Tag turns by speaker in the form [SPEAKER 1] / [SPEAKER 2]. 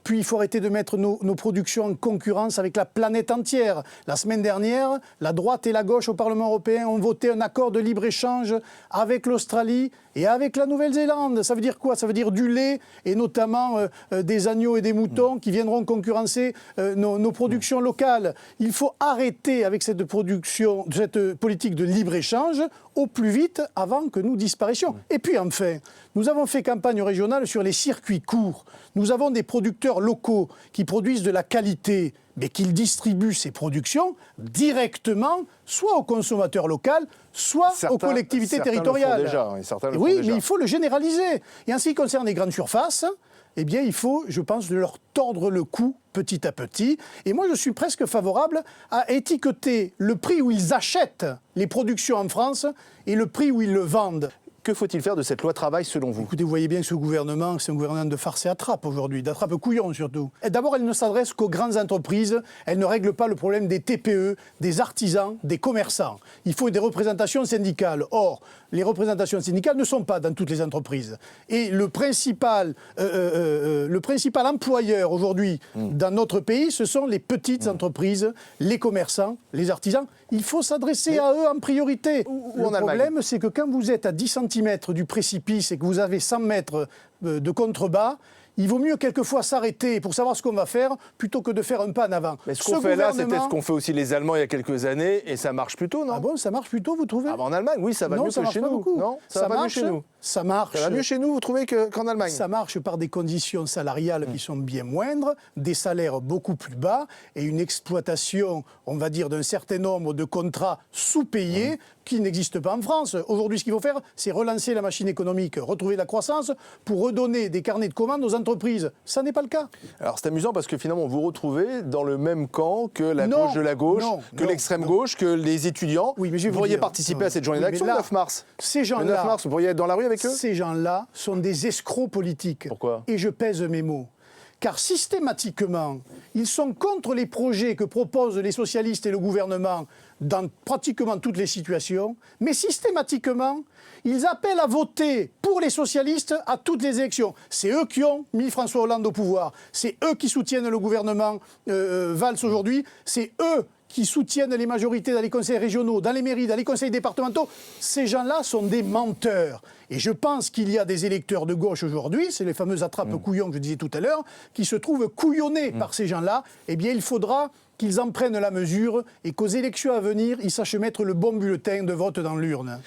[SPEAKER 1] puis il faut arrêter de mettre nos productions en concurrence avec la planète entière. La semaine dernière, la droite et la gauche au Parlement européen ont voté un accord de libre-échange avec l'Australie et avec la Nouvelle-Zélande. Ça veut dire quoi? Ça veut dire du lait et notamment des agneaux et des moutons qui viendront concurrencer nos productions locales. Il faut arrêter avec cette politique de libre-échange au plus vite avant que nous disparaissions. Et puis enfin, nous avons fait campagne régionale sur les circuits courts. Nous avons des producteurs locaux qui produisent de la qualité, mais qu'ils distribuent ces productions directement, soit aux consommateurs locaux, soit aux collectivités territoriales. Oui, mais il faut le généraliser. Et en ce qui concerne les grandes surfaces, eh bien, il faut, je pense, leur tordre le cou petit à petit. Et moi, je suis presque favorable à étiqueter le prix où ils achètent les productions en France et le prix où ils le vendent.
[SPEAKER 2] Que faut-il faire de cette loi travail selon vous?
[SPEAKER 1] Écoutez, vous voyez bien que ce gouvernement, c'est un gouvernement de farce et attrape aujourd'hui, d'attrape couillon surtout. D'abord, elle ne s'adresse qu'aux grandes entreprises, elle ne règle pas le problème des TPE, des artisans, des commerçants. Il faut des représentations syndicales. Or, les représentations syndicales ne sont pas dans toutes les entreprises. Et le principal employeur aujourd'hui dans notre pays, ce sont les petites entreprises, les commerçants, les artisans. Il faut s'adresser à eux en priorité. Le problème, c'est que quand vous êtes à 10 cm du précipice et que vous avez 100 mètres de contrebas, il vaut mieux quelquefois s'arrêter pour savoir ce qu'on va faire plutôt que de faire un pas en avant.
[SPEAKER 2] Mais ce qu'on fait là, c'était ce qu'ont fait aussi les Allemands il y a quelques années et ça marche plutôt, non?
[SPEAKER 1] Ah bon, ça marche plutôt, vous trouvez?
[SPEAKER 2] Ah ben en Allemagne, oui, ça va mieux que chez nous. Non, ça va mieux chez nous.
[SPEAKER 1] Ça marche.
[SPEAKER 2] Ça va mieux chez nous, vous trouvez, qu'en Allemagne?
[SPEAKER 1] Ça marche par des conditions salariales qui sont bien moindres, des salaires beaucoup plus bas et une exploitation, on va dire, d'un certain nombre de contrats sous-payés qui n'existent pas en France. Aujourd'hui, ce qu'il faut faire, c'est relancer la machine économique, retrouver la croissance pour redonner des carnets de commandes aux entreprises. Ça n'est pas le cas.
[SPEAKER 2] Alors c'est amusant parce que finalement, vous vous retrouvez dans le même camp que la gauche de la gauche, que l'extrême gauche, que les étudiants.
[SPEAKER 1] Oui, mais
[SPEAKER 2] vous pourriez participer à cette journée d'action le 9 mars.
[SPEAKER 1] Ces gens-là,
[SPEAKER 2] le 9 mars, vous pourriez être dans la rue avec eux?
[SPEAKER 1] Ces gens-là sont des escrocs politiques.
[SPEAKER 2] Pourquoi?
[SPEAKER 1] Et je pèse mes mots. Car systématiquement, ils sont contre les projets que proposent les socialistes et le gouvernement dans pratiquement toutes les situations, mais systématiquement, ils appellent à voter pour les socialistes à toutes les élections. C'est eux qui ont mis François Hollande au pouvoir, c'est eux qui soutiennent le gouvernement Valls aujourd'hui, c'est eux qui soutiennent les majorités dans les conseils régionaux, dans les mairies, dans les conseils départementaux. Ces gens-là sont des menteurs. Et je pense qu'il y a des électeurs de gauche aujourd'hui, c'est les fameux attrape-couillons que je disais tout à l'heure, qui se trouvent couillonnés par ces gens-là. Eh bien, il faudra qu'ils en prennent la mesure et qu'aux élections à venir, ils sachent mettre le bon bulletin de vote dans l'urne.